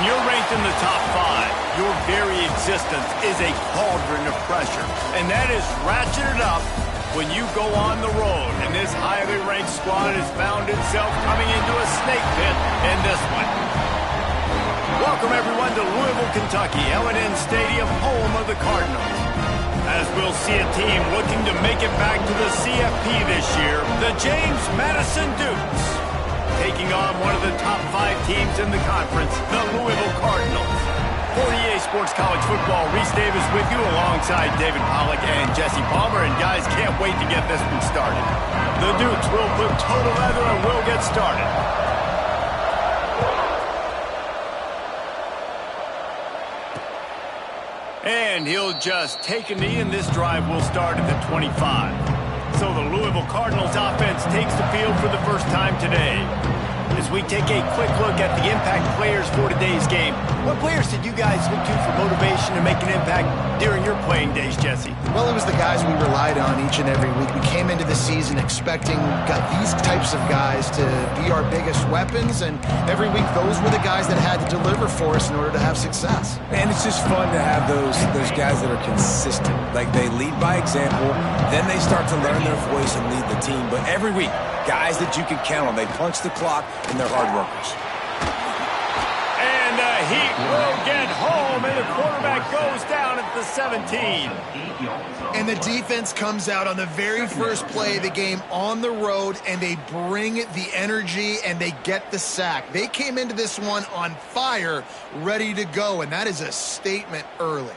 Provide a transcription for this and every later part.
you're ranked in the top 5, your very existence is a cauldron of pressure. And that is ratcheted up when you go on the road. And this highly ranked squad has found itself coming into a snake pit in this one. Welcome, everyone, to Louisville, Kentucky, L&N Stadium, home of the Cardinals. As we'll see a team looking to make it back to the CFP this year, the James Madison Dukes, taking on one of the top 5 teams in the conference, the Louisville Cardinals. For EA Sports College Football, Reese Davis with you alongside David Pollack and Jesse Palmer. And guys, can't wait to get this one started. The Dukes will put total leather and we'll get started. And he'll just take a knee, and this drive will start at the 25. So the Louisville Cardinals offense takes the field for the first time today. As we take a quick look at the impact players for today's game, what players did you guys look to for motivation to make an impact during your playing days, Jesse? Well, it was the guys we relied on each and every week. We came into the season expecting these types of guys to be our biggest weapons, and every week those were the guys that had to deliver for us in order to have success. And it's just fun to have those guys that are consistent. Like, they lead by example, then they start to learn their voice and lead the team. But every week, guys that you can count on. They punch the clock, and they're hard workers. And the Heat will get home, and the quarterback goes down at the 17. And the defense comes out on the very first play of the game on the road, and they bring the energy, and they get the sack. They came into this one on fire, ready to go, and that is a statement early.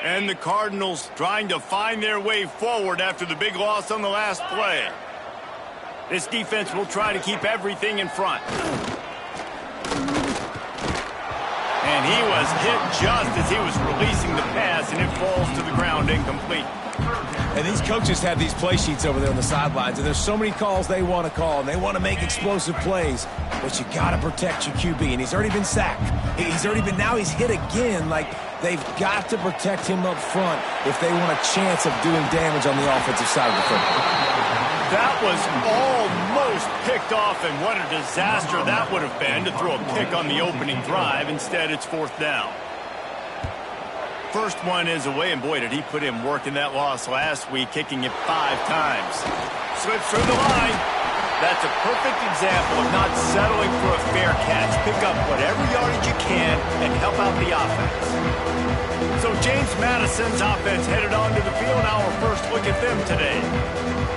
And the Cardinals trying to find their way forward after the big loss on the last play. This defense will try to keep everything in front. And he was hit just as he was releasing the pass, and it falls to the ground incomplete. And these coaches have these play sheets over there on the sidelines, and there's so many calls they want to call, and they want to make explosive plays. But you got to protect your QB, and he's already been sacked. Now he's hit again. Like, they've got to protect him up front if they want a chance of doing damage on the offensive side of the football. That was almost picked off, and what a disaster that would have been to throw a pick on the opening drive. Instead, it's 4th down. First one is away, and boy, did he put in work in that loss last week, kicking it 5 times. Slips through the line. That's a perfect example of not settling for a fair catch. Pick up whatever yardage you can and help out the offense. So James Madison's offense headed onto the field. Our first look at them today.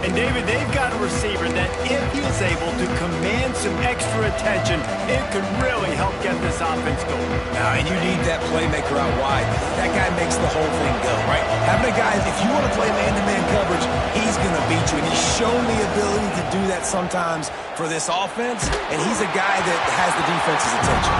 And David, they've got a receiver that if he is able to command some extra attention, it could really help get this offense going. And you need that playmaker out wide. That guy makes the whole thing go, right? Having a guy, if you want to play man-to-man coverage, he's going to beat you. And he's shown the ability to do that sometimes for this offense, and he's a guy that has the defense's attention.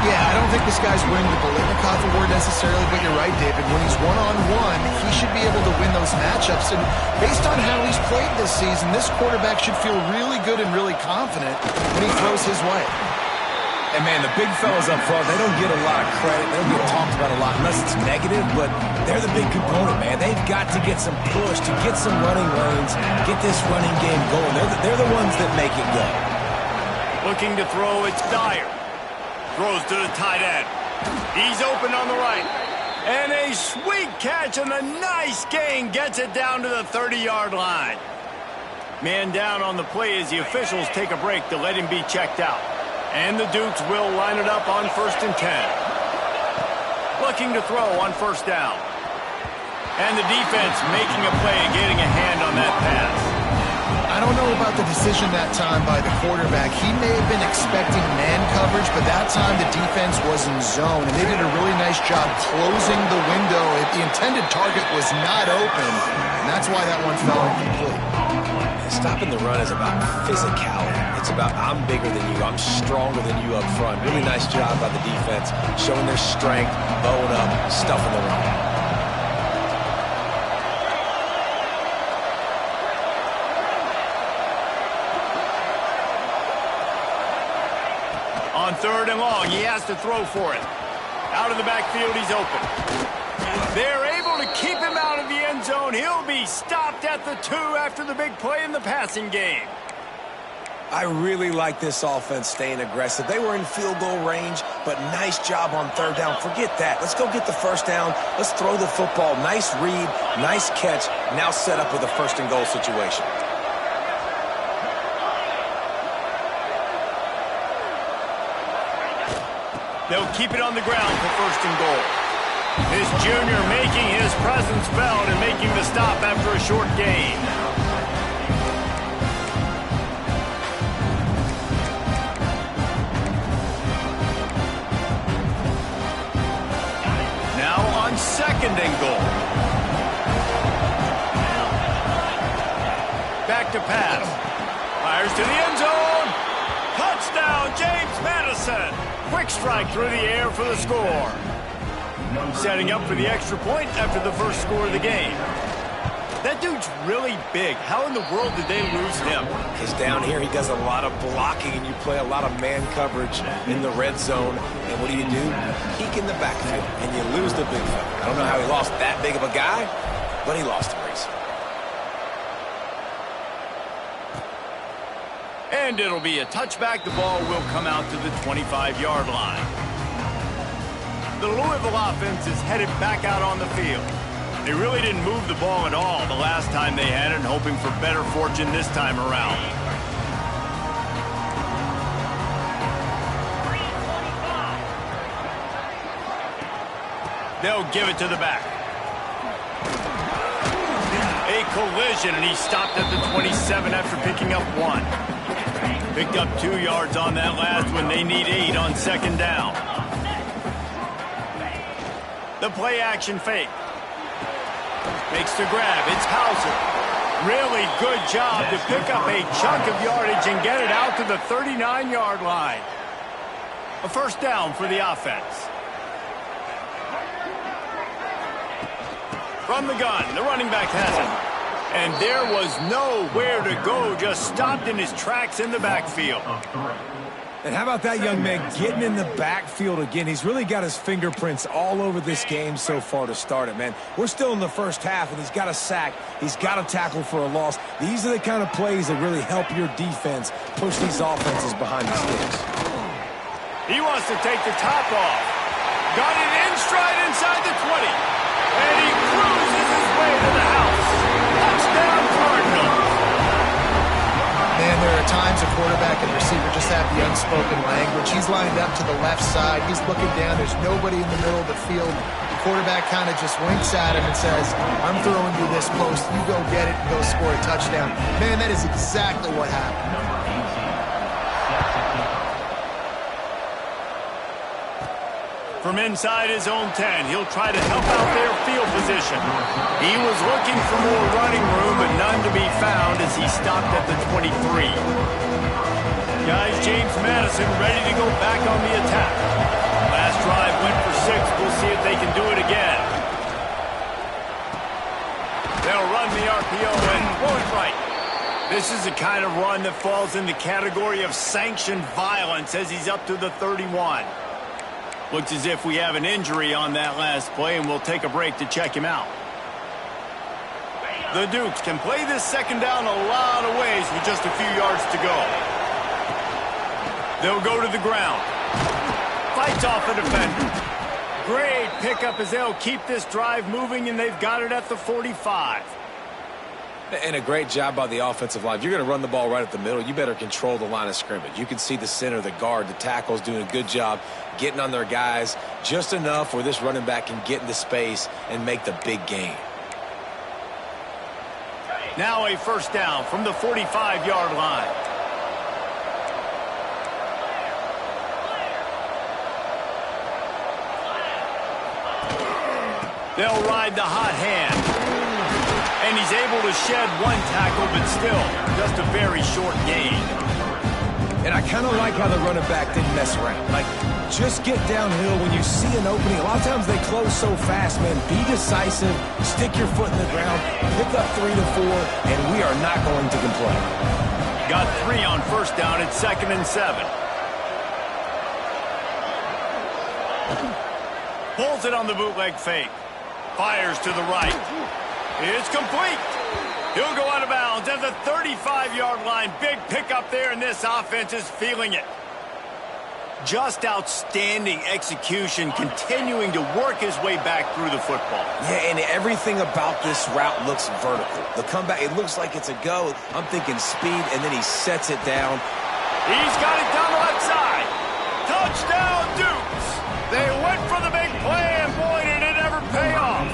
Yeah, I don't think this guy's winning the Bolitnikoff award necessarily, but you're right, David. When he's one-on-one, he should be able to win those matchups. And based on how he's played this season, this quarterback should feel really good and really confident when he throws his way. And, man, the big fellas up front, they don't get a lot of credit. They don't get talked about a lot unless it's negative, but they're the big component, man. They've got to get some push, to get some running lanes, get this running game going. They're the ones that make it go. Looking to throw, it's Dyer. Throws to the tight end. He's open on the right. And a sweet catch and a nice gain gets it down to the 30-yard line. Man down on the play as the officials take a break to let him be checked out. And the Dukes will line it up on 1st and 10. Looking to throw on 1st down. And the defense making a play and getting a hand on that pass. I don't know about the decision that time by the quarterback. He may have been expecting man coverage, but that time the defense was in zone, and they did a really nice job closing the window. The intended target was not open, and that's why that one fell incomplete. Stopping the run is about physicality. It's about I'm bigger than you, I'm stronger than you up front. Really nice job by the defense, showing their strength, bowing up, stuffing the run. On 3rd and long, he has to throw for it. Out of the backfield, he's open. They're able to keep him out of the end zone. He'll be stopped at the 2 after the big play in the passing game. I really like this offense staying aggressive. They were in field goal range, but nice job on third down. Forget that. Let's go get the first down. Let's throw the football. Nice read, nice catch. Now set up with a first and goal situation. They'll keep it on the ground for first and goal. This junior making his presence felt and making the stop after a short gain. Now on second and goal. Back to pass. Fires to the end zone. Touchdown, James Madison. Quick strike through the air for the score. Setting up for the extra point after the first score of the game. That dude's really big. How in the world did they lose him? Because down here he does a lot of blocking and you play a lot of man coverage in the red zone. And what do? Peek in the backfield and you lose the big fella. I don't know how he lost that big of a guy, but he lost the race. And it'll be a touchback. The ball will come out to the 25-yard line. The Louisville offense is headed back out on the field. They really didn't move the ball at all the last time they had it, and hoping for better fortune this time around. They'll give it to the back. A collision, and he stopped at the 27 after picking up 1. Picked up 2 yards on that last one. They need 8 on second down. The play action fake. Makes the grab. It's Hauser. Really good job to pick up a chunk of yardage and get it out to the 39-yard line. A first down for the offense. From the gun, the running back has it. And there was nowhere to go, just stopped in his tracks in the backfield. And how about that young man getting in the backfield again? He's really got his fingerprints all over this game so far to start it, man. We're still in the first half, and he's got a sack. He's got a tackle for a loss. These are the kind of plays that really help your defense push these offenses behind the sticks. He wants to take the top off. Got it in stride inside the 20. And he cruises his way to the house. Touchdown, Cardinals. Man, there are times a quarterback and receiver just have the unspoken language. He's lined up to the left side. He's looking down. There's nobody in the middle of the field. The quarterback kind of just winks at him and says, I'm throwing you this post. You go get it and go score a touchdown. Man, that is exactly what happened. From inside his own 10, he'll try to help out their field position. He was looking for more running room, but none to be found as he stopped at the 23. Guys, James Madison ready to go back on the attack. Last drive went for 6. We'll see if they can do it again. They'll run the RPO and throw it right. This is the kind of run that falls in the category of sanctioned violence as he's up to the 31. Looks as if we have an injury on that last play, and we'll take a break to check him out. The Dukes can play this second down a lot of ways with just a few yards to go. They'll go to the ground. Fights off a defender. Great pickup as they'll keep this drive moving, and they've got it at the 45. And a great job by the offensive line. If you're going to run the ball right at the middle, you better control the line of scrimmage. You can see the center, the guard, the tackles doing a good job getting on their guys just enough where this running back can get into space and make the big gain. Now a first down from the 45-yard line. They'll ride the hot hand. And he's able to shed 1 tackle, but still just a very short gain. And I kind of like how the running back didn't mess around. Like, just get downhill when you see an opening. A lot of times they close so fast, man. Be decisive, stick your foot in the ground, pick up 3 to 4, and we are not going to complain. Got 3 on first down at 2nd and 7. Pulls it on the bootleg fake. Fires to the right. It's complete. He'll go out of bounds at the 35-yard line. Big pickup there, and this offense is feeling it. Just outstanding execution, continuing to work his way back through the football. Yeah, and everything about this route looks vertical. The comeback, it looks like it's a go. I'm thinking speed, and then he sets it down. He's got it down the left side. Touchdown, Dukes. They went for the big play, and boy, did it ever pay off.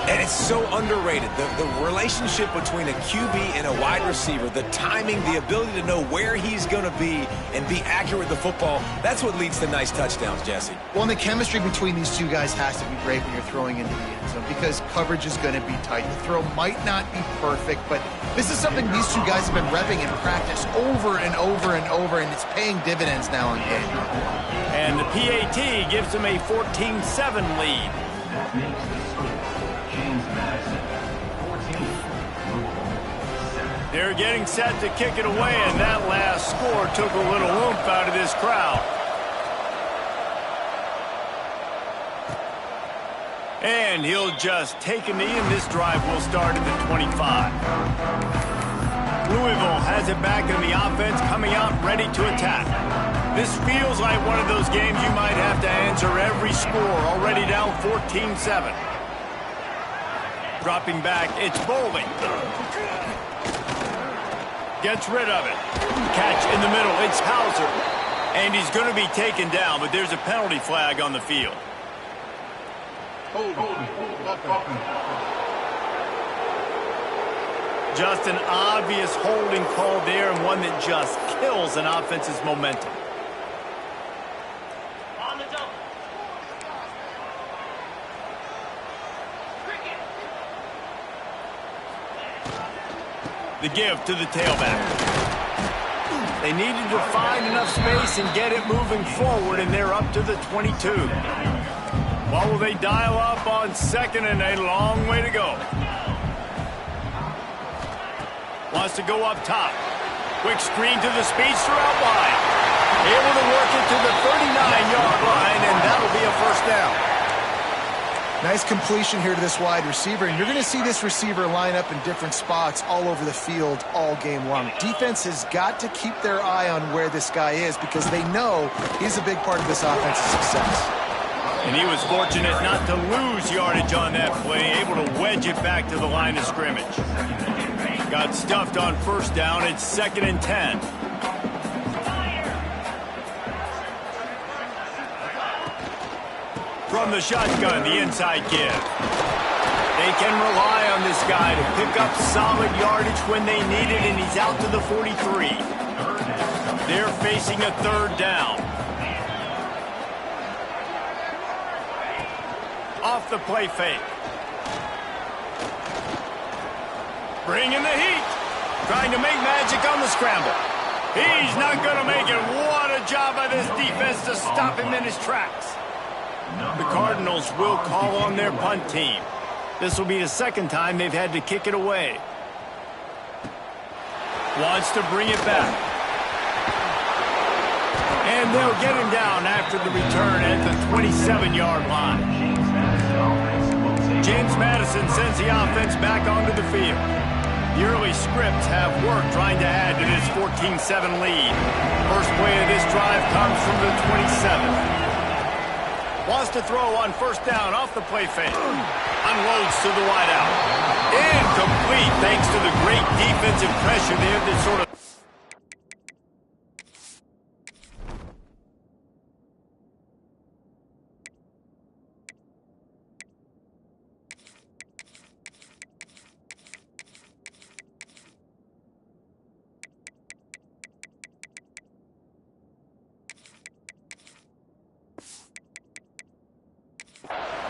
And it's so underrated. The relationship between a QB and a wide receiver, the timing, the ability to know where he's going to be and be accurate with the football, that's what leads to nice touchdowns, Jesse. Well, and the chemistry between these two guys has to be great when you're throwing into the end zone because coverage is going to be tight. The throw might not be perfect, but this is something these two guys have been repping in practice over and over and over, and it's paying dividends now in game. And the PAT gives them a 14-7 lead. They're getting set to kick it away, and that last score took a little oomph out of this crowd. And he'll just take a knee, and this drive will start at the 25. Louisville has it back in the offense, coming out ready to attack. This feels like one of those games you might have to answer every score, already down 14-7. Dropping back, it's Bowling. Gets rid of it. Catch in the middle. It's Hauser. And he's going to be taken down, but there's a penalty flag on the field. Just an obvious holding call there, and one that just kills an offense's momentum. The give to the tailback. They needed to find enough space and get it moving forward, and they're up to the 22. What will they dial up on second, and a long way to go. Wants to go up top. Quick screen to the speedster out wide. Able to work it to the 39-yard line, and that'll be a first down. Nice completion here to this wide receiver, and you're going to see this receiver line up in different spots all over the field all game long. Defense has got to keep their eye on where this guy is because they know he's a big part of this offense's success. And he was fortunate not to lose yardage on that play, able to wedge it back to the line of scrimmage. Got stuffed on first down. It's 2nd and 10. From the shotgun, the inside give. They can rely on this guy to pick up solid yardage when they need it, and he's out to the 43. They're facing a third down. Off the play fake. Bringing the heat. Trying to make magic on the scramble. He's not going to make it. What a job by this defense to stop him in his tracks. The Cardinals will call on their punt team. This will be the second time they've had to kick it away. Wants to bring it back. And they'll get him down after the return at the 27-yard line. James Madison sends the offense back onto the field. The early scripts have worked trying to add to this 14-7 lead. First play of this drive comes from the 27. Wants to throw on first down off the play fake. Unloads to the wideout. Incomplete thanks to the great defensive pressure there that sort of...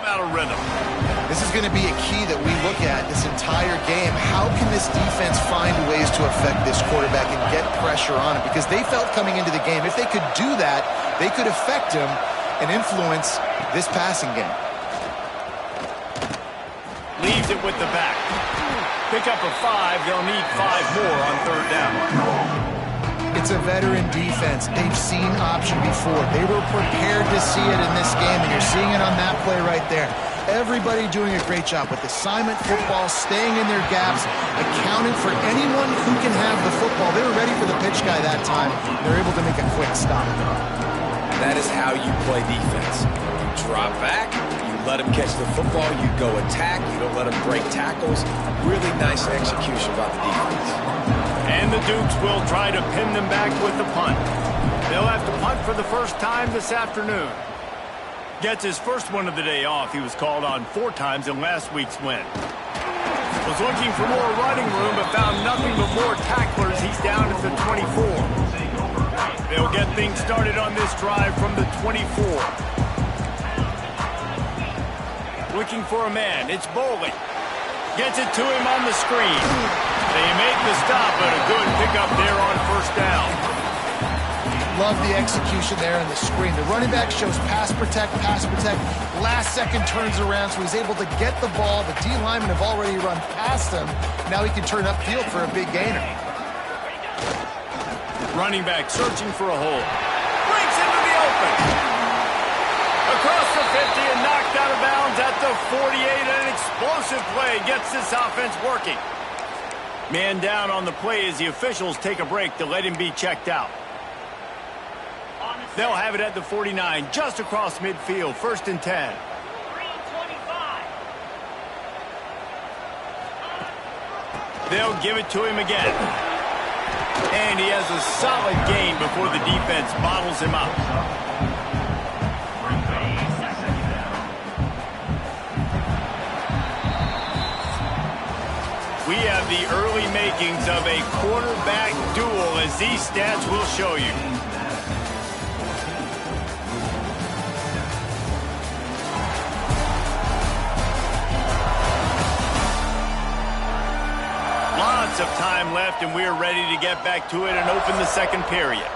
out of rhythm. This is going to be a key that we look at this entire game. How can this defense find ways to affect this quarterback and get pressure on him? Because they felt coming into the game, if they could do that, they could affect him and influence this passing game. Leaves it with the back. Pick up a 5. They'll need 5 more on third down. It's a veteran defense. They've seen option before. They were prepared to see it in this game, and you're seeing it on that play right there. Everybody doing a great job with assignment football, staying in their gaps, accounting for anyone who can have the football. They were ready for the pitch guy that time. They're able to make a quick stop. That is how you play defense. You drop back, you let him catch the football, you go attack, you don't let him break tackles. Really nice execution by the defense. And the Dukes will try to pin them back with the punt. They'll have to punt for the first time this afternoon. Gets his first one of the day off. He was called on 4 times in last week's win. Was looking for more running room, but found nothing but more tacklers. He's down at the 24. They'll get things started on this drive from the 24. Looking for a man. It's Bowling. Gets it to him on the screen. They make the stop, but a good pickup there on first down. Love the execution there on the screen. The running back shows pass protect. Last second turns around, so he's able to get the ball. The D linemen have already run past him. Now he can turn upfield for a big gainer. Running back searching for a hole. Breaks into the open. Across the 50 and knocked out of bounds at the 48. An explosive play gets this offense working. Man down on the play as the officials take a break to let him be checked out. They'll have it at the 49, just across midfield, 1st and 10. They'll give it to him again. And he has a solid gain before the defense bottles him up. We have the early makings of a quarterback duel, as these stats will show you. Lots of time left, and we're ready to get back to it and open the second period.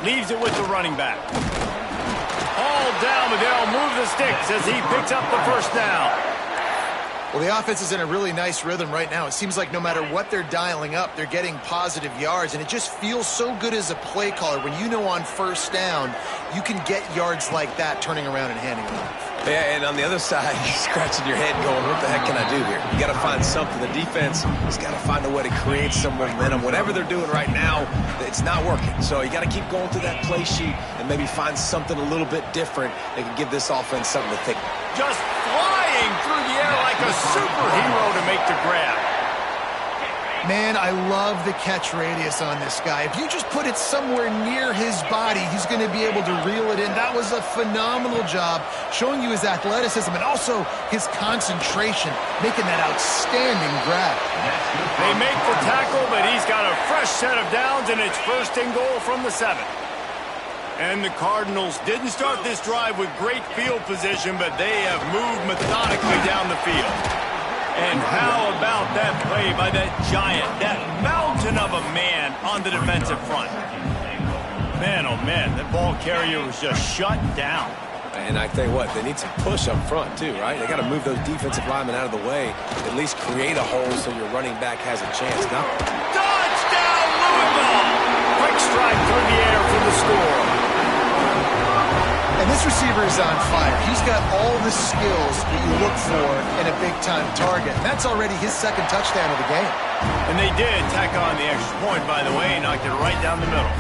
Leaves it with the running back. All down, but they'll move the sticks as he picks up the first down. Well, the offense is in a really nice rhythm right now. It seems like no matter what they're dialing up, they're getting positive yards, and it just feels so good as a play caller when you know on first down you can get yards like that turning around and handing them off. Yeah, and on the other side, you're scratching your head going, what the heck can I do here? You got to find something. The defense has got to find a way to create some momentum. Whatever they're doing right now, it's not working. So you got to keep going through that play sheet and maybe find something a little bit different that can give this offense something to think. Just flying through the air like a superhero to make the grab. Man, I love the catch radius on this guy. If you just put it somewhere near his body, he's going to be able to reel it in. That was a phenomenal job, showing you his athleticism and also his concentration, making that outstanding grab. They make the tackle, but he's got a fresh set of downs, and it's 1st and goal from the 7. And the Cardinals didn't start this drive with great field position, but they have moved methodically down the field. And how about that play by that giant, that mountain of a man on the defensive front? Man, oh man, that ball carrier was just shut down. And I tell you what, they need some push up front too, right? They got to move those defensive linemen out of the way, at least create a hole so your running back has a chance. Now, touchdown, Louisville! Quick strike through the air for the score. And this receiver is on fire. He's got all the skills that you look for in a big-time target. And that's already his 2nd touchdown of the game. And they did tack on the extra point, by the way, knocked it right down the middle.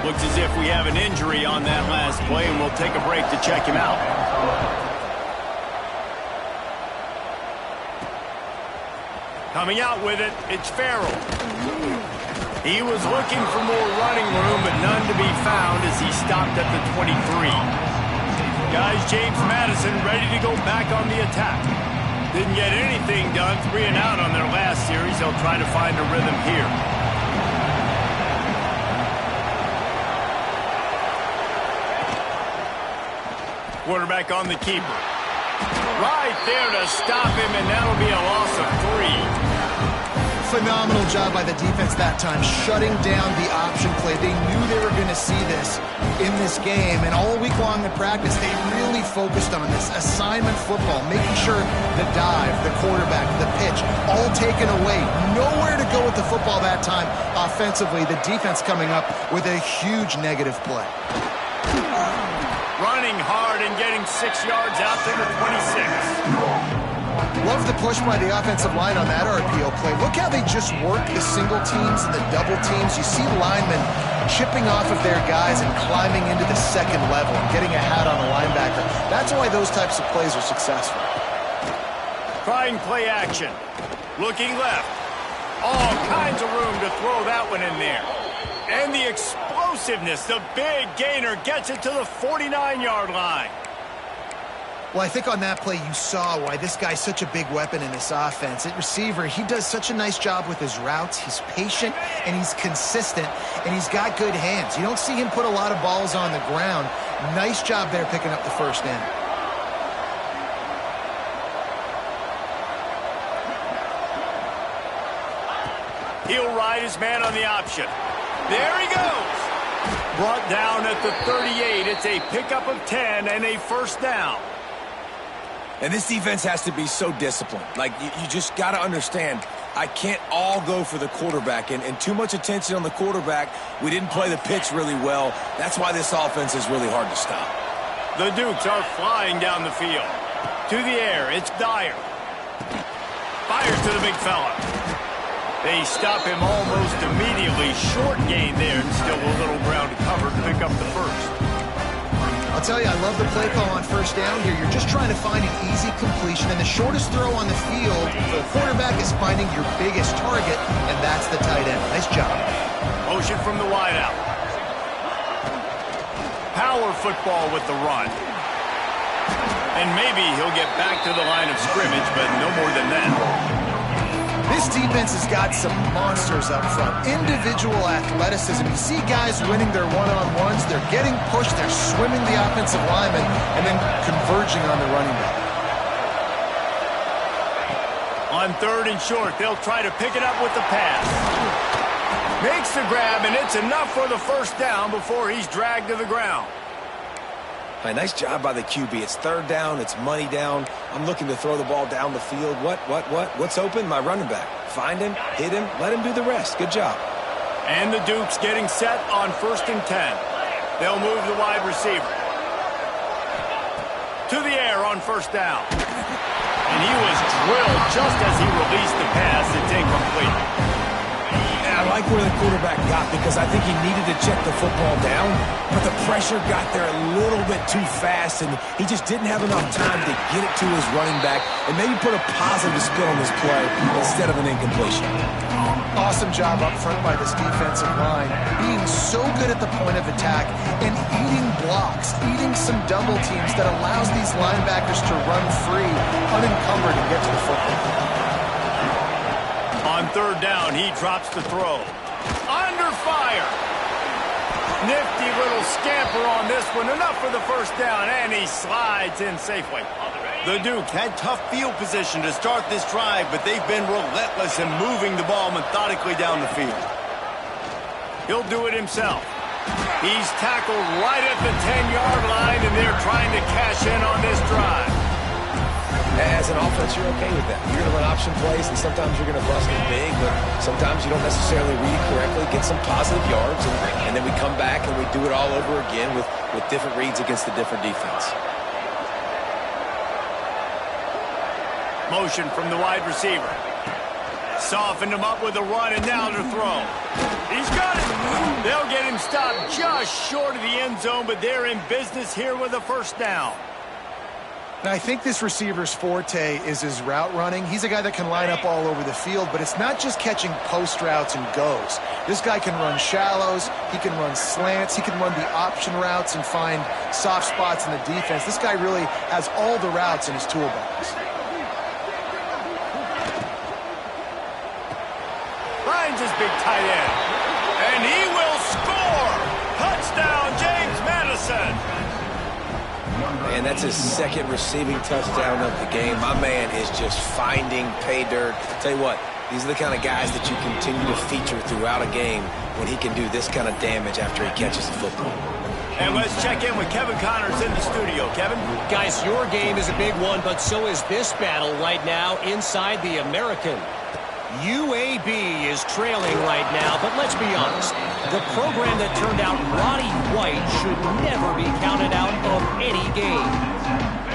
Looks as if we have an injury on that last play, and we'll take a break to check him out. Coming out with it, it's Farrell. He was looking for more running room, but none to be found as he stopped at the 23. Guys, James Madison ready to go back on the attack. Didn't get anything done, 3 and out on their last series. They'll try to find a rhythm here. Quarterback on the keeper. Right there to stop him, and that'll be a loss of 3. Phenomenal job by the defense that time, shutting down the option play. They knew they were going to see this in this game, and all week long in practice, they really focused on this assignment football, making sure the dive, the quarterback, the pitch, all taken away. Nowhere to go with the football that time offensively. The defense coming up with a huge negative play. Running hard and getting 6 yards out to the 26. Love the push by the offensive line on that RPO play. Look how they just work the single teams and the double teams. You see linemen chipping off of their guys and climbing into the second level and getting a hat on a linebacker. That's why those types of plays are successful. Trying play action. Looking left. All kinds of room to throw that one in there. And the explosiveness, the big gainer gets it to the 49-yard line. Well, I think on that play you saw why this guy's such a big weapon in this offense. At receiver, he does such a nice job with his routes. He's patient, and he's consistent, and he's got good hands. You don't see him put a lot of balls on the ground. Nice job there picking up the first down. He'll ride his man on the option. There he goes. Brought down at the 38. It's a pickup of 10 and a first down. And this defense has to be so disciplined. Like, you just got to understand, I can't all go for the quarterback. And too much attention on the quarterback. We didn't play the pitch really well. That's why this offense is really hard to stop. The Dukes are flying down the field. To the air, it's Dyer. Fires to the big fella. They stop him almost immediately. Short gain there, and still a little ground to cover to pick up the first. I'll tell you, I love the play call on first down here. You're just trying to find an easy completion, and the shortest throw on the field for the quarterback is finding your biggest target, and that's the tight end. Nice job. Motion from the wideout. Power football with the run. And maybe he'll get back to the line of scrimmage, but no more than that. This defense has got some monsters up front. Individual athleticism. You see guys winning their one-on-ones. They're getting pushed. They're swimming the offensive lineman and then converging on the running back. On third and short, they'll try to pick it up with the pass. Makes the grab, and it's enough for the first down before he's dragged to the ground. Hey, nice job by the QB. It's third down. It's money down. I'm looking to throw the ball down the field. What's open? My running back. Find him, hit him, let him do the rest. Good job. And the Dukes getting set on 1st and 10. They'll move the wide receiver. To the air on first down. And he was drilled just as he released the pass. It's incomplete. I like where the quarterback got because I think he needed to check the football down, but the pressure got there a little bit too fast, and he just didn't have enough time to get it to his running back and maybe put a positive spin on this play instead of an incompletion. Awesome job up front by this defensive line, being so good at the point of attack and eating blocks, eating some double teams that allows these linebackers to run free, unencumbered, and get to the football. On third down, he drops the throw. Under fire. Nifty little scamper on this one. Enough for the first down, and he slides in safely. The Duke had tough field position to start this drive, but they've been relentless in moving the ball methodically down the field. He'll do it himself. He's tackled right at the 10-yard line, and they're trying to cash in on this drive. As an offense, you're okay with that. You're going to run option plays, and sometimes you're going to bust it big, but sometimes you don't necessarily read it correctly, get some positive yards, and then we come back and we do it all over again with different reads against the different defense. Motion from the wide receiver. Softened him up with a run, and now to throw. He's got it. They'll get him stopped just short of the end zone, but they're in business here with a first down. Now, I think this receiver's forte is his route running. He's a guy that can line up all over the field, but it's not just catching post routes and goes. This guy can run shallows, he can run slants, he can run the option routes and find soft spots in the defense. This guy really has all the routes in his toolbox. Finds his big tight end, and he will score! Touchdown, James Madison! And that's his second receiving touchdown of the game. My man is just finding pay dirt. Tell you what, These are the kind of guys that you continue to feature throughout a game when he can do this kind of damage after he catches the football. And let's check in with Kevin Connors in the studio. Kevin? Guys, your game is a big one, but so is this battle right now inside the American. UAB is trailing right now, but let's be honest. The program that turned out Roddy White should never be counted out of any game.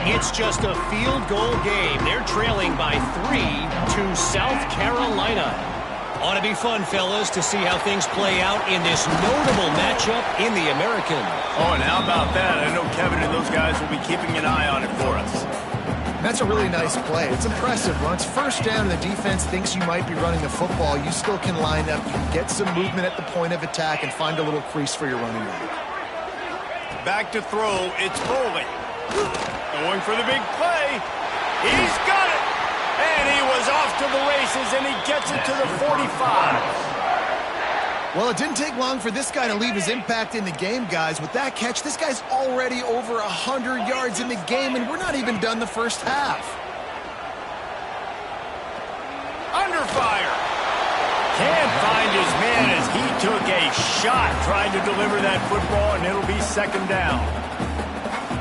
It's just a field goal game. They're trailing by 3 to South Carolina. Ought to be fun, fellas, to see how things play out in this notable matchup in the American. Oh, and how about that? I know Kevin and those guys will be keeping an eye on it for us. That's a really nice play. It's impressive. Once first down and the defense thinks you might be running the football, you still can line up, you can get some movement at the point of attack and find a little crease for your running back. Back to throw, it's Foley. Going for the big play. He's got it! And he was off to the races, and he gets it to the 45. Well, it didn't take long for this guy to leave his impact in the game, guys. With that catch, this guy's already over 100 yards in the game, and we're not even done the first half. Under fire. Can't find his man as he took a shot trying to deliver that football, and it'll be second down.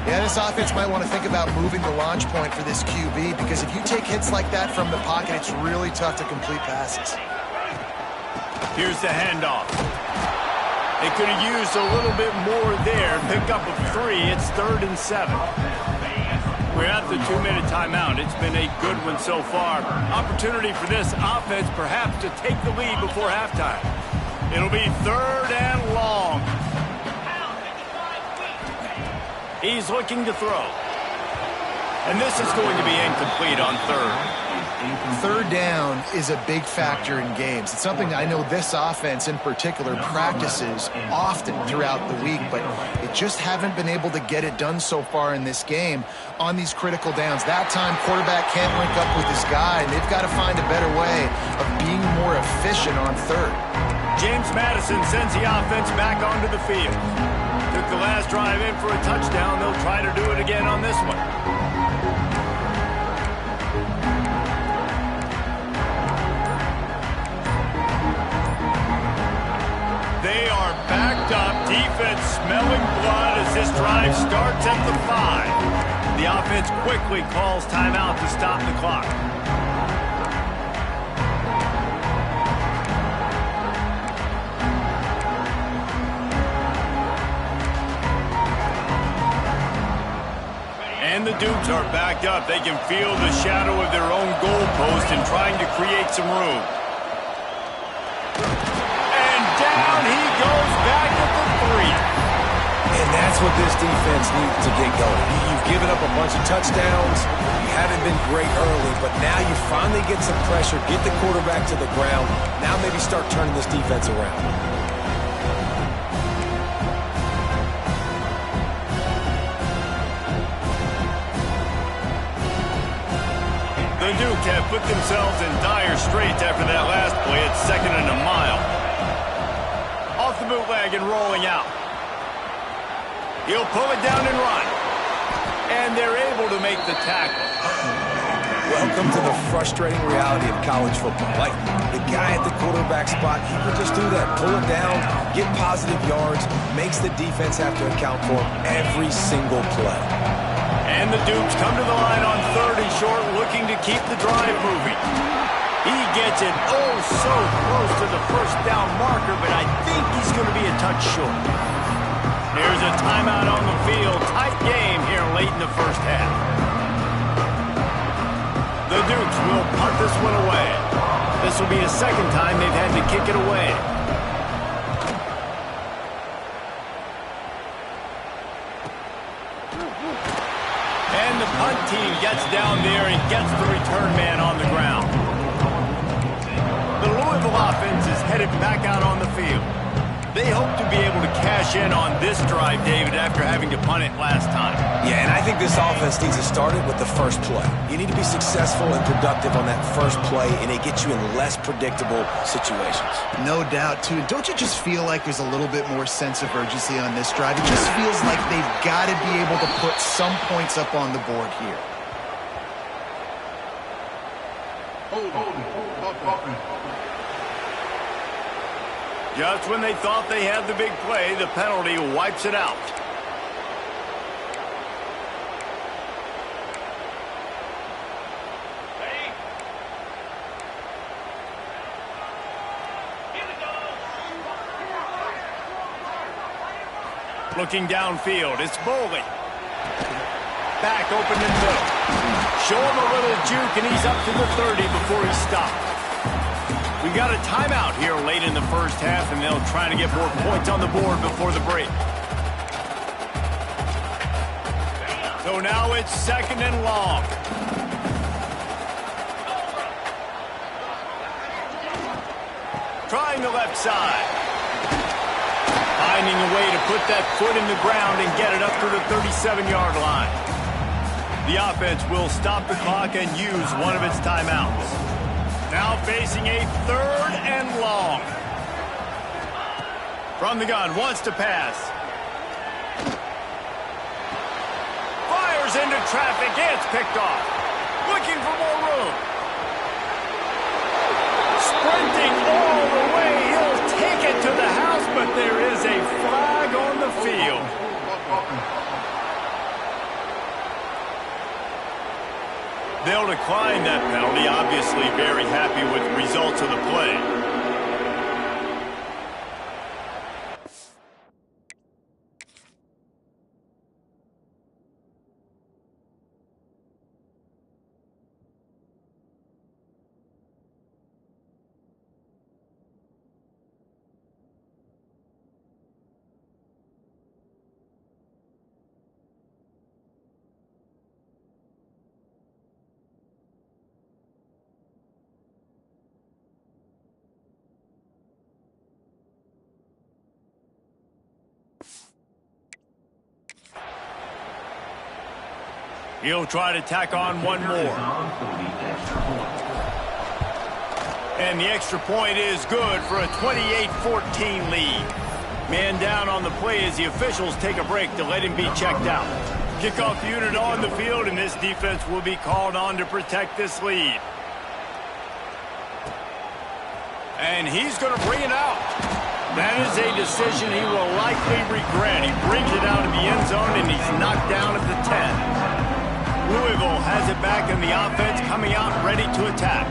Yeah, this offense might want to think about moving the launch point for this QB, because if you take hits like that from the pocket, it's really tough to complete passes. Here's the handoff. They could have used a little bit more there. Pick up of 3. It's 3rd and 7. We're at the 2-minute timeout. It's been a good one so far. Opportunity for this offense perhaps to take the lead before halftime. It'll be 3rd and long. He's looking to throw. And this is going to be incomplete on 3rd. 3rd down is a big factor in games. It's something I know this offense in particular practices often throughout the week, but it just haven't been able to get it done so far in this game on these critical downs. That time, quarterback can't link up with his guy, and they've got to find a better way of being more efficient on 3rd. James Madison sends the offense back onto the field. Took the last drive in for a touchdown. They'll try to do it again on this one. They are backed up. Defense smelling blood as this drive starts at the 5. The offense quickly calls timeout to stop the clock. And the Dukes are backed up. They can feel the shadow of their own goalpost and trying to create some room. And down he goes back at the 3. And that's what this defense needs to get going. You've given up a bunch of touchdowns. You haven't been great early, but now you finally get some pressure, get the quarterback to the ground. Now maybe start turning this defense around. The Duke have put themselves in dire straits after that last play. It's 2nd and a mile. Off the bootleg and rolling out. He'll pull it down and run. And they're able to make the tackle. Welcome to the frustrating reality of college football. Like, the guy at the quarterback spot, he can just do that. Pull it down, get positive yards, makes the defense have to account for every single play. And the Dukes come to the line on 3rd and short, looking to keep the drive moving. He gets it oh so close to the first down marker, but I think he's going to be a touch short. There's a timeout on the field. Tight game here late in the first half. The Dukes will punt this one away. This will be the 2nd time they've had to kick it away. And the punt team gets down there and gets the return man on the ground. The Louisville offense is headed back out on the field. They hope to be able to cash in on this drive, David, after having to punt it last time. Yeah, and I think this offense needs to start it with the first play. You need to be successful and productive on that first play, and it gets you in less predictable situations. No doubt, too. Don't you just feel like there's a little bit more sense of urgency on this drive? It just feels like they've got to be able to put some points up on the board here. Just when they thought they had the big play, the penalty wipes it out. Looking downfield, it's Boley. Back open in the middle. Show him a little juke, and he's up to the 30 before he stopped. We got a timeout here late in the first half, and they'll try to get more points on the board before the break. So now it's 2nd and long. Trying the left side. Finding a way to put that foot in the ground and get it up to the 37-yard line. The offense will stop the clock and use one of its timeouts. Now facing a 3rd and long. From the gun, wants to pass. Fires into traffic, it's picked off. Looking for more room. Sprinting all the way, he'll take it to the house, but there is a flag on the field. They'll decline that penalty, obviously very happy with the results of the play. He'll try to tack on one more. And the extra point is good for a 28-14 lead. Man down on the play as the officials take a break to let him be checked out. Kickoff unit on the field, and this defense will be called on to protect this lead. And he's going to bring it out. That is a decision he will likely regret. He brings it out of the end zone, and he's knocked down at the 10. Louisville has it back, and the offense coming out ready to attack.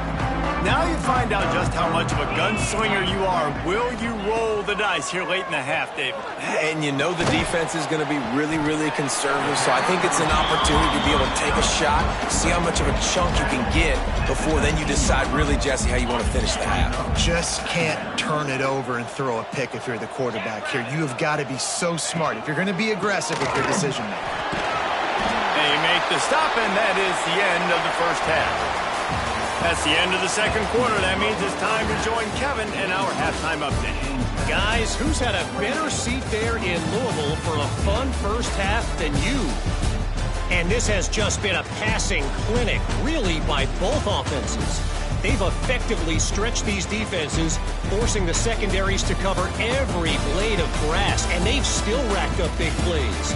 Now you find out just how much of a gunslinger you are. Will you roll the dice here late in the half, David? And you know the defense is going to be really, really conservative, so I think it's an opportunity to be able to take a shot, see how much of a chunk you can get before then you decide really, Jesse, how you want to finish the half. Just can't turn it over and throw a pick if you're the quarterback here. You have got to be so smart if you're going to be aggressive with your decision making. They make the stop, and that is the end of the first half. That's the end of the second quarter. That means it's time to join Kevin in our halftime update. Guys, who's had a better seat there in Louisville for a fun first half than you? And this has just been a passing clinic, really, by both offenses. They've effectively stretched these defenses, forcing the secondaries to cover every blade of grass, and they've still racked up big plays.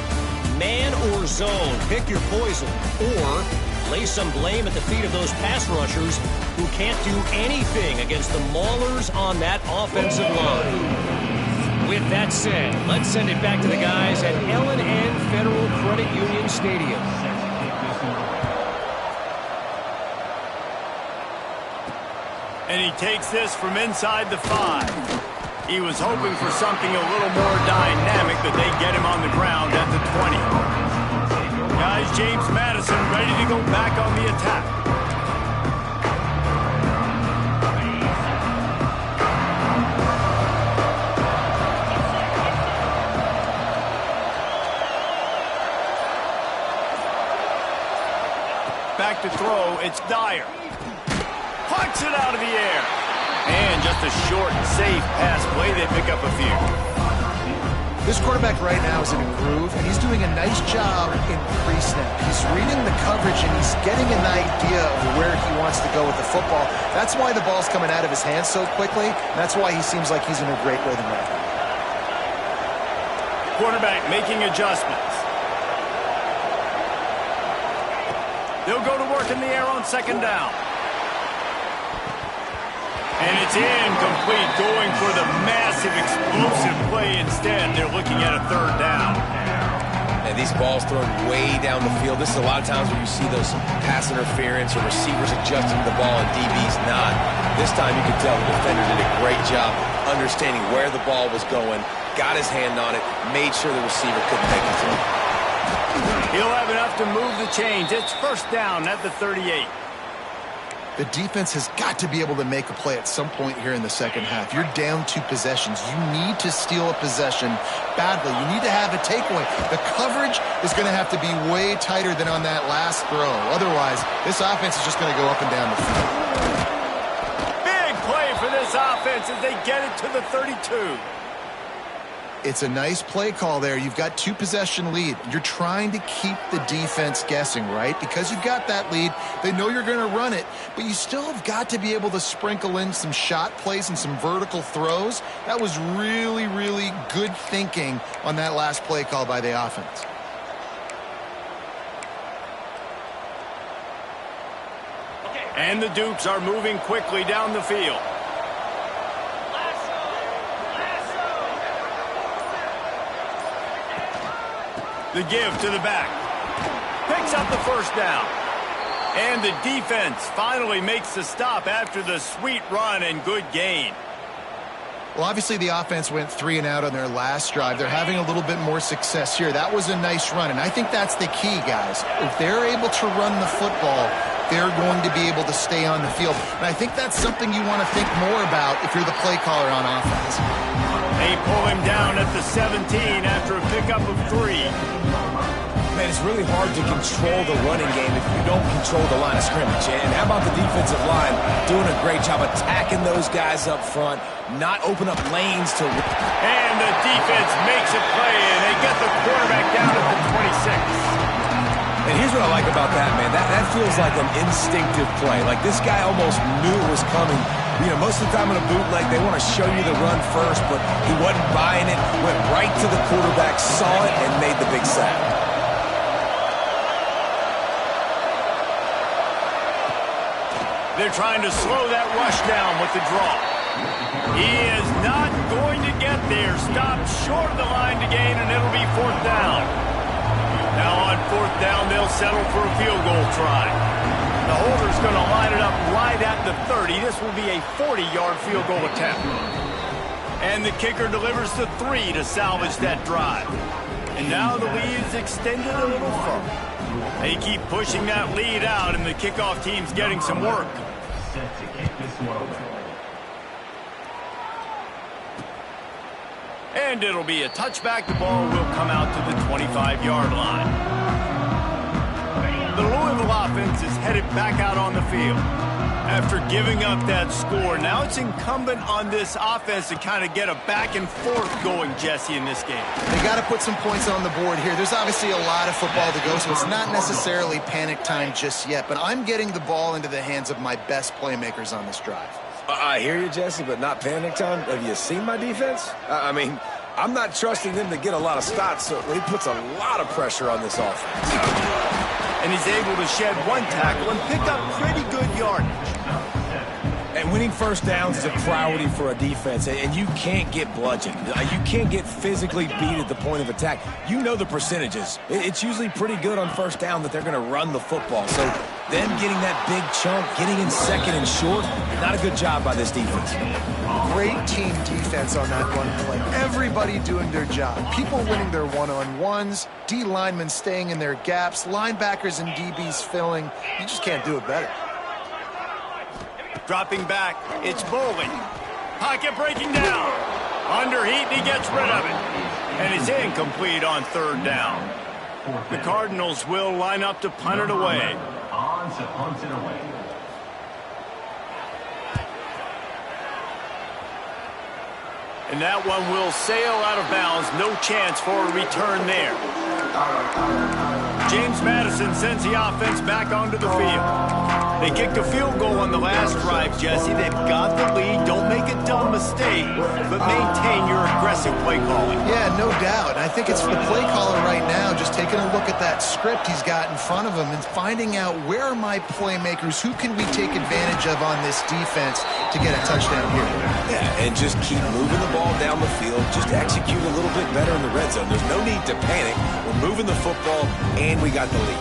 Man or zone, pick your poison, or lay some blame at the feet of those pass rushers who can't do anything against the maulers on that offensive line. With that said, let's send it back to the guys at L&N Federal Credit Union Stadium. And he takes this from inside the 5. He was hoping for something a little more dynamic, but they get him on the ground at the 20. Guys, James Madison ready to go back on the attack. Back to throw, it's Dyer. Pucks it out of the air. And just a short, safe pass play. They pick up a few. This quarterback right now is in a groove, and he's doing a nice job in pre-snap. He's reading the coverage, and he's getting an idea of where he wants to go with the football. That's why the ball's coming out of his hands so quickly, and that's why he seems like he's in a great rhythm right now. Quarterback making adjustments. They'll go to work in the air on second down. It's incomplete, going for the massive explosive play instead. They're looking at a third down. And these balls thrown way down the field. This is a lot of times where you see those pass interference or receivers adjusting the ball and DBs not. This time you can tell the defender did a great job understanding where the ball was going, got his hand on it, made sure the receiver couldn't make it through. He'll have enough to move the chains. It's first down at the 38. The defense has got to be able to make a play at some point here in the second half. You're down 2 possessions. You need to steal a possession badly. You need to have a takeaway. The coverage is going to have to be way tighter than on that last throw. Otherwise, this offense is just going to go up and down the field. Big play for this offense as they get it to the 32. It's a nice play call there. You've got 2 possession lead. You're trying to keep the defense guessing, right? Because you've got that lead, they know you're going to run it, but you still have got to be able to sprinkle in some shot plays and some vertical throws. That was really, really good thinking on that last play call by the offense. And the Dukes are moving quickly down the field. The give to the back. Picks up the first down. And the defense finally makes the stop after the sweet run and good gain. Well, obviously the offense went 3 and out on their last drive. They're having a little bit more success here. That was a nice run, and I think that's the key, guys. If they're able to run the football, they're going to be able to stay on the field. And I think that's something you want to think more about if you're the play caller on offense. They pull him down at the 17 after a pickup of 3. Man, it's really hard to control the running game if you don't control the line of scrimmage. And how about the defensive line doing a great job attacking those guys up front, not open up lanes to... And the defense makes a play, and they get the quarterback down at the 26. And here's what I like about that, man. That feels like an instinctive play. Like this guy almost knew it was coming. You know, most of the time in a bootleg, they want to show you the run first, but he wasn't buying it, went right to the quarterback, saw it, and made the big sack. They're trying to slow that rush down with the draw. He is not going to get there. Stopped short of the line to gain, and it'll be 4th down. Now on 4th down, they'll settle for a field goal try. The holder's going to line it up right at the 30. This will be a 40-yard field goal attempt. And the kicker delivers the 3 to salvage that drive. And now the lead is extended a little further. They keep pushing that lead out, and the kickoff team's getting some work. And it'll be a touchback. The ball will come out to the 25-yard line. The Louisville offense is headed back out on the field. After giving up that score, now it's incumbent on this offense to kind of get a back and forth going, Jesse, in this game. They got to put some points on the board here. There's obviously a lot of football to go, so it's not necessarily panic time just yet, but I'm getting the ball into the hands of my best playmakers on this drive. I hear you, Jesse, but not panic time. Have you seen my defense? I mean, I'm not trusting them to get a lot of stops, so he puts a lot of pressure on this offense. And he's able to shed 1 tackle and pick up pretty good yardage. And winning first downs is a priority for a defense, and you can't get bludgeoned. You can't get physically beat at the point of attack. You know the percentages. It's usually pretty good on first down that they're going to run the football. So them getting that big chunk, getting in second and short, not a good job by this defense. Great team defense on that run play. Everybody doing their job. People winning their one-on-ones, D linemen staying in their gaps, linebackers and DBs filling. You just can't do it better. Dropping back, it's Bowling. Pocket breaking down. Under heat, and he gets rid of it. And it's incomplete on 3rd down. The Cardinals will line up to punt it away. And that one will sail out of bounds. No chance for a return there. James Madison sends the offense back onto the field. They kicked a field goal on the last drive, Jesse. They've got the lead. Don't make it dumb mistake, but maintain your aggressive play calling. Yeah, no doubt. I think it's the play caller right now just taking a look at that script he's got in front of him and finding out where are my playmakers, who can we take advantage of on this defense to get a touchdown here. Yeah, and just keep moving the ball down the field. Just execute a little bit better in the red zone. There's no need to panic. We're moving the football, and we got the lead.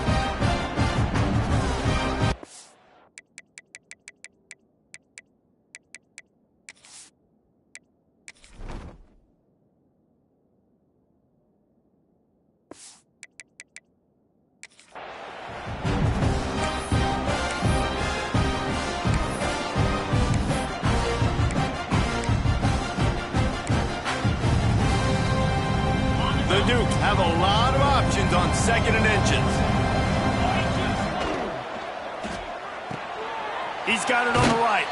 The Dukes have a lot of options on second and inches. He's got it on the right.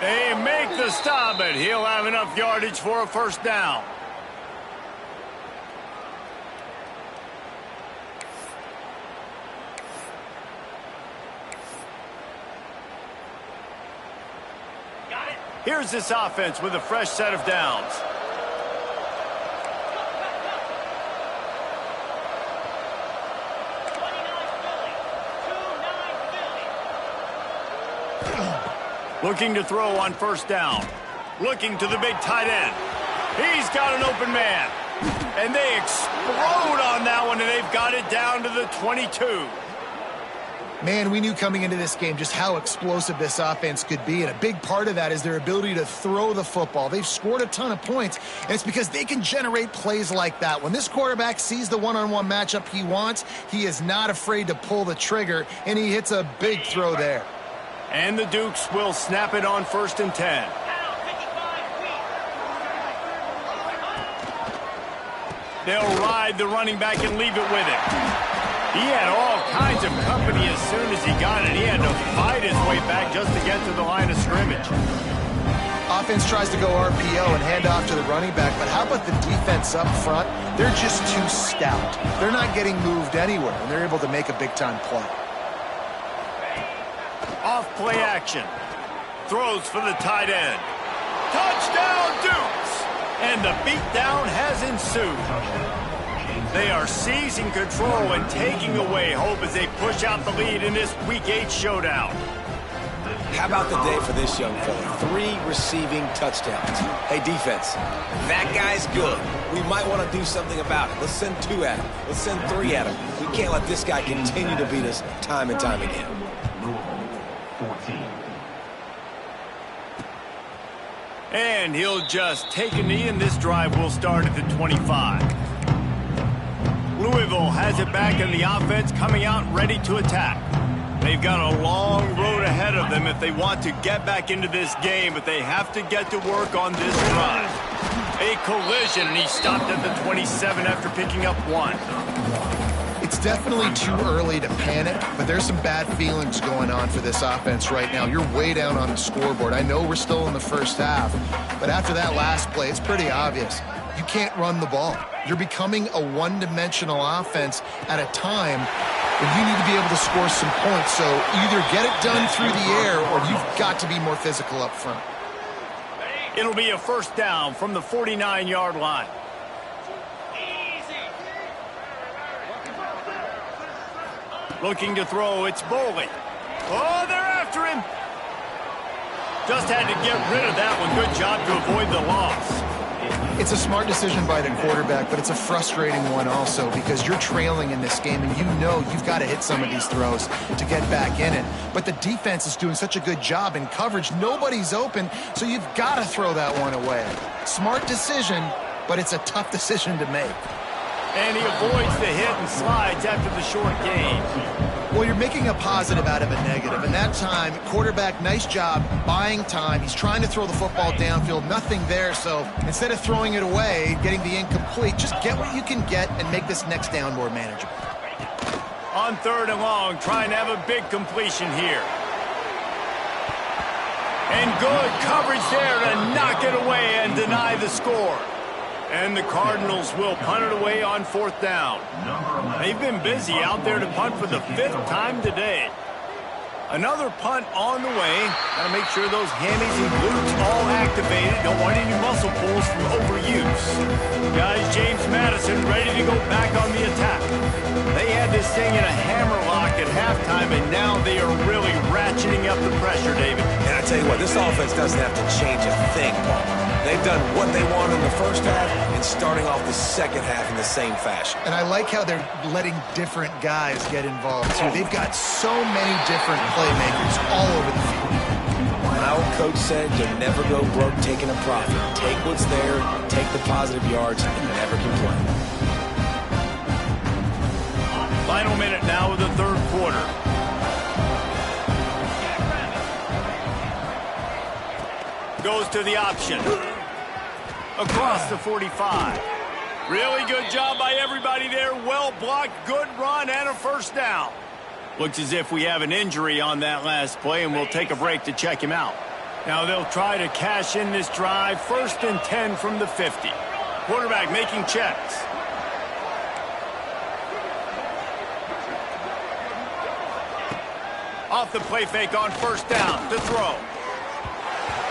They make the stop, but he'll have enough yardage for a first down. Here's this offense with a fresh set of downs. Looking to throw on first down. Looking to the big tight end. He's got an open man. And they explode on that one, and they've got it down to the 22. Man, we knew coming into this game just how explosive this offense could be, and a big part of that is their ability to throw the football. They've scored a ton of points, and it's because they can generate plays like that. When this quarterback sees the one-on-one matchup he wants, he is not afraid to pull the trigger, and he hits a big throw there. And the Dukes will snap it on 1st and 10. They'll ride the running back and leave it with him. He had all kinds of company as soon as he got it. He had to fight his way back just to get to the line of scrimmage. Offense tries to go RPO and hand off to the running back, but how about the defense up front? They're just too stout. They're not getting moved anywhere, and they're able to make a big-time play. Off play action. Throws for the tight end. Touchdown Dukes! And the beatdown has ensued. They are seizing control and taking away hope as they push out the lead in this Week 8 showdown. How about the day for this young fella? 3 receiving touchdowns. Hey, defense, that guy's good. We might want to do something about it. Let's send 2 at him. Let's send 3 at him. We can't let this guy continue to beat us time and time again. And he'll just take a knee, and this drive will start at the 25. Louisville has it back, and the offense coming out ready to attack. They've got a long road ahead of them if they want to get back into this game, but they have to get to work on this drive. A collision, and he stopped at the 27 after picking up 1. It's definitely too early to panic, but there's some bad feelings going on for this offense right now. You're way down on the scoreboard. I know we're still in the first half, but after that last play, it's pretty obvious. You can't run the ball. You're becoming a one-dimensional offense at a time when you need to be able to score some points. So either get it done through the air or you've got to be more physical up front. It'll be a first down from the 49-yard line. Looking to throw, it's Boley. Oh, they're after him. Just had to get rid of that one. Good job to avoid the loss. It's a smart decision by the quarterback, but it's a frustrating one also because you're trailing in this game and you know you've got to hit some of these throws to get back in it. But the defense is doing such a good job in coverage. Nobody's open, so you've got to throw that one away. Smart decision, but it's a tough decision to make. And he avoids the hit and slides after the short gain. Well, you're making a positive out of a negative. And that time, quarterback, nice job buying time. He's trying to throw the football downfield. Nothing there. So instead of throwing it away, getting the incomplete, just get what you can get and make this next down more manageable. On 3rd and long, trying to have a big completion here. And good coverage there to knock it away and deny the score. And the Cardinals will punt it away on 4th down. They've been busy out there to punt for the 5th time today. Another punt on the way. Got to make sure those hammies and glutes all activated. Don't want any muscle pulls from overuse. Guys, James Madison ready to go back on the attack. They had this thing in a hammerlock at halftime, and now they are really ratcheting up the pressure, David. And I tell you what, this offense doesn't have to change a thing, Paul. They've done what they want in the first half and starting off the second half in the same fashion. And I like how they're letting different guys get involved, too. They've got so many different playmakers all over the field. My old coach said you'll never go broke taking a profit. Take what's there, take the positive yards, and never complain. Final minute now of the third quarter. Goes to the option. Across the 45. Really good job by everybody there. Well blocked, good run, and a first down. Looks as if we have an injury on that last play, and we'll take a break to check him out. Now they'll try to cash in this drive. 1st and 10 from the 50. Quarterback making checks. Off the play fake on first down to throw.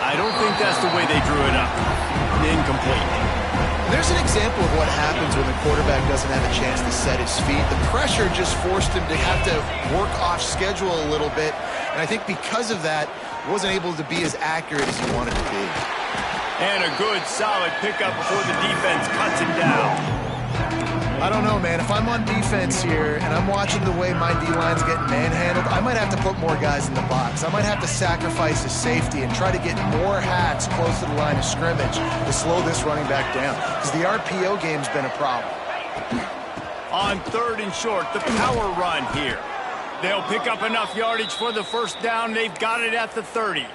I don't think that's the way they drew it up. Incomplete. There's an example of what happens when the quarterback doesn't have a chance to set his feet. The pressure just forced him to have to work off schedule a little bit. And I think because of that, wasn't able to be as accurate as he wanted to be. And a good, solid pickup before the defense cuts him down. I don't know, man. If I'm on defense here and I'm watching the way my D-line's getting manhandled, I might have to put more guys in the box. I might have to sacrifice his safety and try to get more hats close to the line of scrimmage to slow this running back down, because the RPO game's been a problem. On 3rd and short, the power run here. They'll pick up enough yardage for the first down. They've got it at the 30.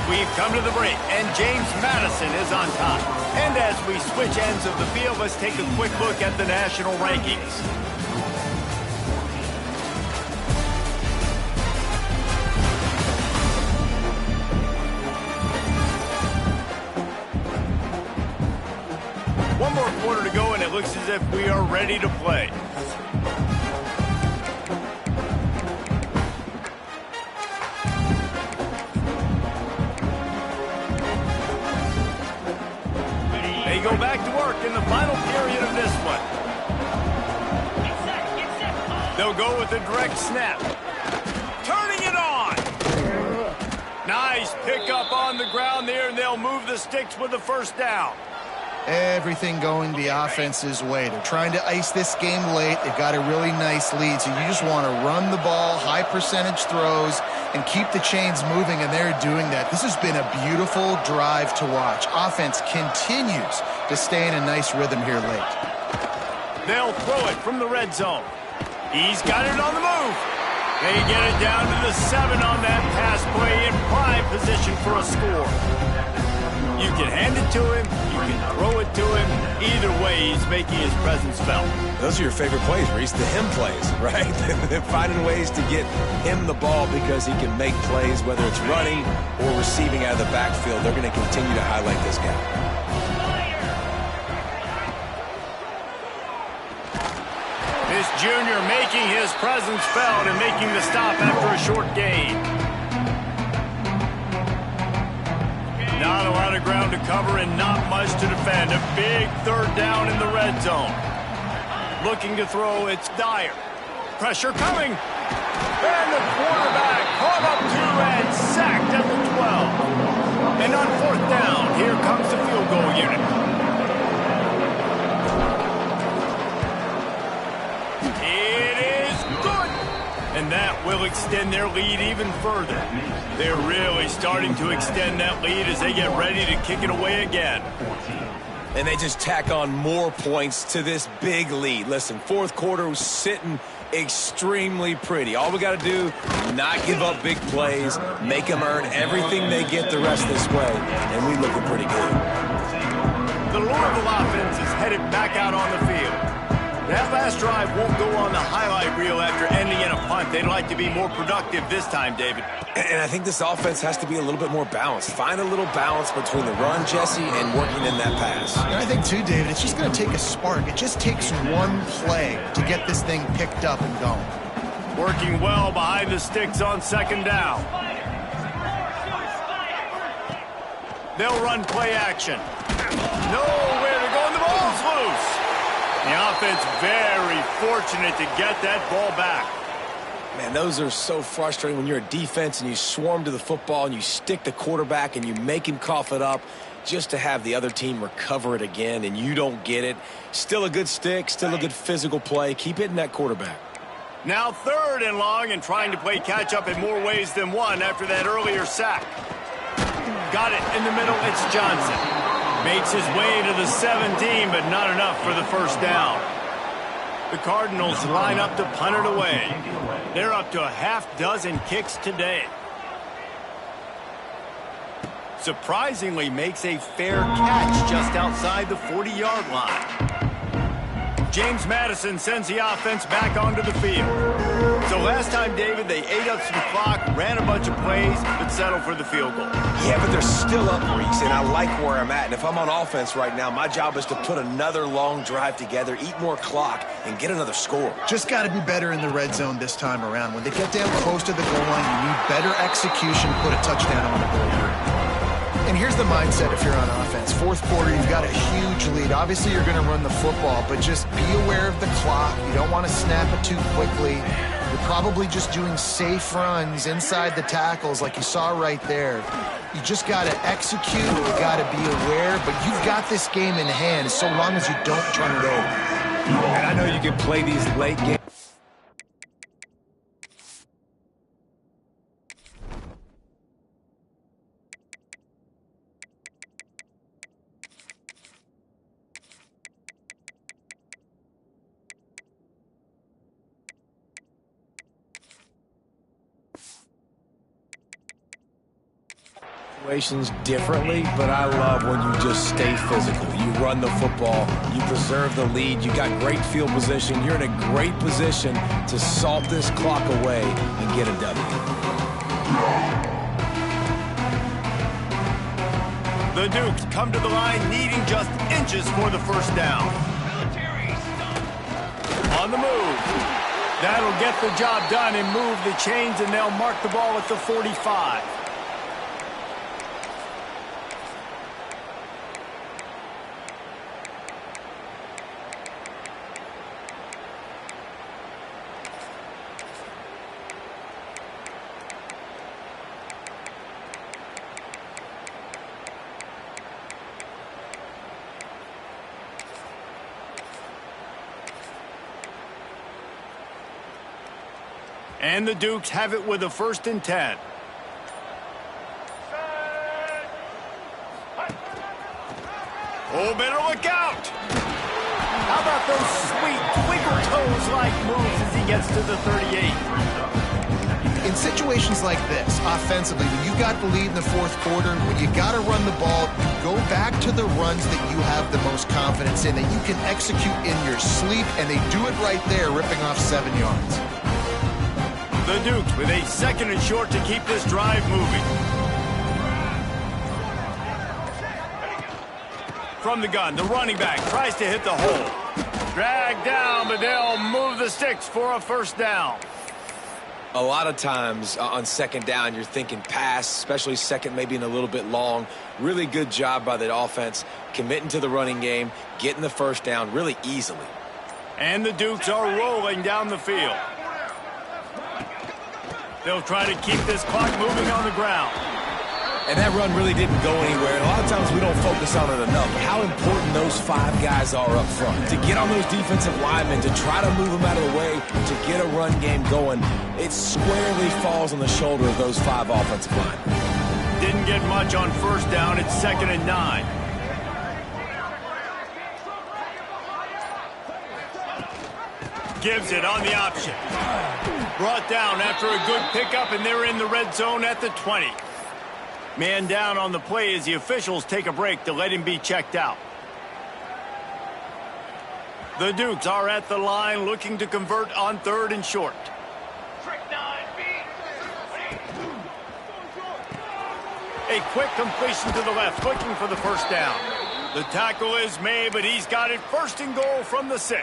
We've come to the break, and James Madison is on top. And as we switch ends of the field, let's take a quick look at the national rankings. One more quarter to go, and it looks as if we are ready to play. They go back to work in the final period of this one. They'll go with a direct snap. Turning it on. Nice pickup on the ground there, and they'll move the sticks with the first down. Everything going the offense's way. They're trying to ice this game late. They've got a really nice lead, so you just want to run the ball, high percentage throws, and keep the chains moving, and they're doing that. This has been a beautiful drive to watch. Offense continues to stay in a nice rhythm here late. They'll throw it from the red zone. He's got it on the move. They get it down to the 7 on that pass play in prime position for a score. You can hand it to him, you can throw it to him. Either way, he's making his presence felt. Those are your favorite plays, Reese, the him plays, right? They're finding ways to get him the ball because he can make plays, whether it's running or receiving out of the backfield. They're going to continue to highlight this guy. This junior making his presence felt and making the stop after a short gain. Not a lot of ground to cover and not much to defend. A big 3rd down in the red zone. Looking to throw, it's Dyer. Pressure coming. And the quarterback caught up to and sacked at the 12. And on 4th down, here comes the field goal unit. It is good. And that will extend their lead even further. They're really starting to extend that lead as they get ready to kick it away again. And they just tack on more points to this big lead. Listen, 4th quarter was sitting extremely pretty. All we got to do, not give up big plays, make them earn everything they get the rest of this way, and we looking pretty good. The Louisville offense is headed back out on the field. That last drive won't go on the highlight reel after ending in a punt. They'd like to be more productive this time, David. And I think this offense has to be a little bit more balanced. Find a little balance between the run, Jesse, and working in that pass. And I think, too, David, it's just going to take a spark. It just takes one play to get this thing picked up and going. Working well behind the sticks on second down. They'll run play action. Nowhere to go, and the ball's loose. The offense very fortunate to get that ball back. Man, those are so frustrating when you're a defense and you swarm to the football and you stick the quarterback and you make him cough it up just to have the other team recover it again and you don't get it. Still a good stick, still a good physical play. Keep hitting that quarterback. Now 3rd and long and trying to play catch-up in more ways than one after that earlier sack. Got it in the middle, it's Johnson. Makes his way to the 17, but not enough for the first down. The Cardinals line up to punt it away. They're up to a half-dozen kicks today. Surprisingly makes a fair catch just outside the 40-yard line. James Madison sends the offense back onto the field. So last time, David, they ate up some clock, ran a bunch of plays, but settled for the field goal. Yeah, but they're still up, Reese, and I like where I'm at. And if I'm on offense right now, my job is to put another long drive together, eat more clock, and get another score. Just got to be better in the red zone this time around. When they get down close to the goal line, you need better execution, put a touchdown on the board here. And here's the mindset if you're on offense. 4th quarter, you've got a huge lead. Obviously, you're going to run the football, but just be aware of the clock. You don't want to snap it too quickly. You're probably just doing safe runs inside the tackles like you saw right there. You just got to execute. You got to be aware, but you've got this game in hand so long as you don't turn it over. And I know you can play these late games. Differently, but I love when you just stay physical. You run the football, you preserve the lead, you got great field position, you're in a great position to salt this clock away and get a W. The Dukes come to the line needing just inches for the first down. On the move. That'll get the job done and move the chains, and they'll mark the ball at the 45. And the Dukes have it with a 1st and 10. Oh, better look out! How about those sweet twinkle toes-like moves as he gets to the 38? In situations like this, offensively, when you got the lead in the 4th quarter, when you got to run the ball, you go back to the runs that you have the most confidence in, that you can execute in your sleep, and they do it right there, ripping off 7 yards. The Dukes with a 2nd and short to keep this drive moving. From the gun, the running back tries to hit the hole. Dragged down, but they'll move the sticks for a 1st down. A lot of times on 2nd down, you're thinking pass, especially 2nd, maybe in a little bit long. Really good job by the offense, committing to the running game, getting the 1st down really easily. And the Dukes are rolling down the field. They'll try to keep this clock moving on the ground. And that run really didn't go anywhere. And a lot of times we don't focus on it enough. How important those 5 guys are up front. To get on those defensive linemen, to try to move them out of the way, to get a run game going, it squarely falls on the shoulder of those 5 offensive linemen. Didn't get much on 1st down. It's 2nd and 9. Gives it on the option. Brought down after a good pickup, and they're in the red zone at the 20. Man down on the play as the officials take a break to let him be checked out. The Dukes are at the line looking to convert on 3rd and short. A quick completion to the left, looking for the first down. The tackle is made, but he's got it 1st and goal from the 6.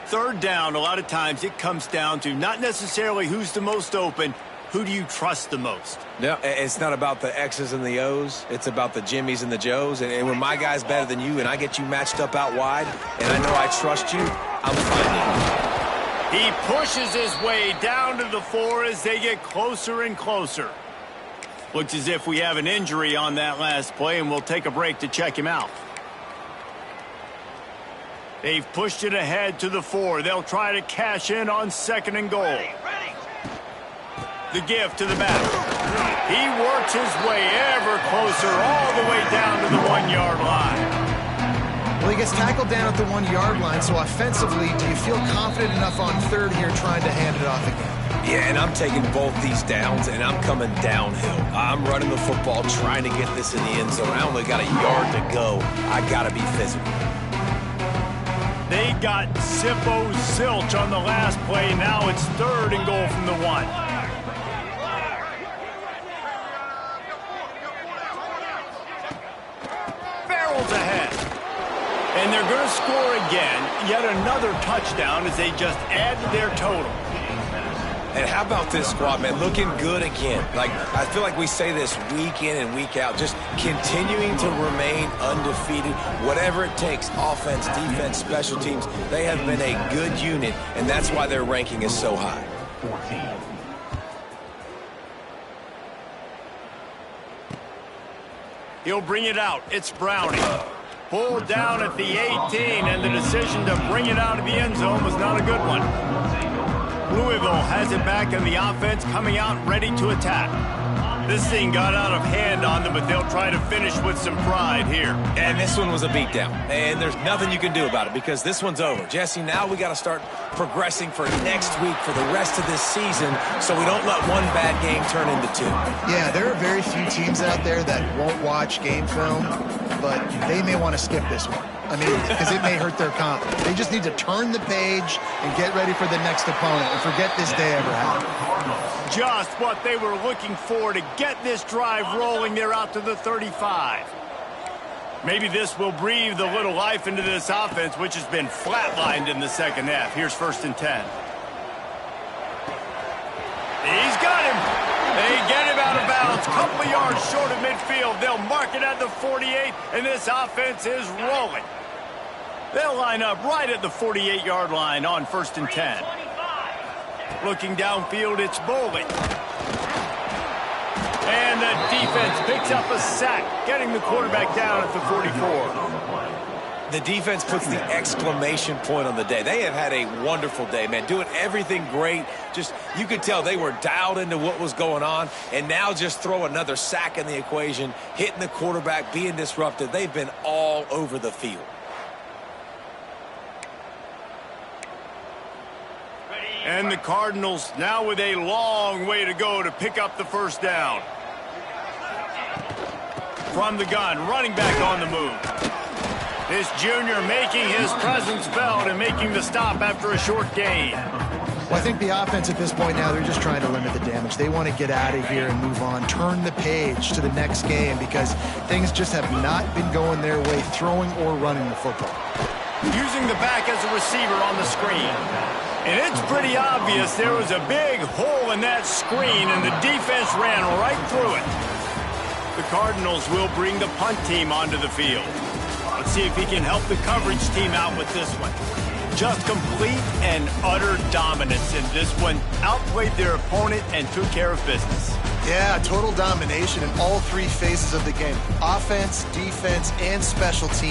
3rd down, a lot of times it comes down to not necessarily who's the most open, who do you trust the most? Yeah, it's not about the X's and the O's. It's about the Jimmies and the Joes. And when my guy's better than you and I get you matched up out wide and I know I trust you, I'm finding you. He pushes his way down to the 4 as they get closer and closer. Looks as if we have an injury on that last play, and we'll take a break to check him out. They've pushed it ahead to the 4. They'll try to cash in on 2nd and goal. The give to the back. He works his way ever closer all the way down to the 1-yard line. Well, he gets tackled down at the 1-yard line, so offensively, do you feel confident enough on 3rd here trying to hand it off again? Yeah, and I'm taking both these downs, and I'm coming downhill. I'm running the football, trying to get this in the end zone. I only got a yard to go. I got to be physical. They got Zippo Zilch on the last play. Now it's 3rd and goal from the 1. Ahead. And they're going to score again. Yet another touchdown as they just add to their total. And how about this squad, man? Looking good again. Like, I feel like we say this week in and week out, just continuing to remain undefeated. Whatever it takes, offense, defense, special teams, they have been a good unit, and that's why their ranking is so high. He'll bring it out. It's Browning. Pulled down at the 18, and the decision to bring it out of the end zone was not a good one. Louisville has it back, and the offense coming out ready to attack. This thing got out of hand on them, but they'll try to finish with some pride here. And this one was a beatdown, and there's nothing you can do about it because this one's over. Jesse, now we got to start progressing for next week for the rest of this season so we don't let one bad game turn into 2. Yeah, there are very few teams out there that won't watch game film, but they may want to skip this one. I mean, because it may hurt their confidence. They just need to turn the page and get ready for the next opponent and forget this day ever happened. Just what they were looking for to get this drive rolling. They're out to the 35. Maybe this will breathe a little life into this offense, which has been flatlined in the 2nd half. Here's 1st and 10. He's got him. They get him out of bounds. Couple yards short of midfield. They'll mark it at the 48, and this offense is rolling. They'll line up right at the 48-yard line on 1st and 10. Looking downfield, it's Bowling. And the defense picks up a sack, getting the quarterback down at the 44. The defense puts the exclamation point on the day. They have had a wonderful day, man, doing everything great. Just, you could tell they were dialed into what was going on, and now just throw another sack in the equation, hitting the quarterback, being disrupted. They've been all over the field. And the Cardinals now with a long way to go to pick up the first down. From the gun, running back on the move. This junior making his presence felt and making the stop after a short gain. Well, I think the offense at this point now, they're just trying to limit the damage. They want to get out of here and move on, turn the page to the next game because things just have not been going their way, throwing or running the football. Using the back as a receiver on the screen. And it's pretty obvious there was a big hole in that screen, and the defense ran right through it. The Cardinals will bring the punt team onto the field. Let's see if he can help the coverage team out with this one. Just complete and utter dominance in this one. Outplayed their opponent and took care of business. Yeah, total domination in all 3 phases of the game. Offense, defense, and special teams.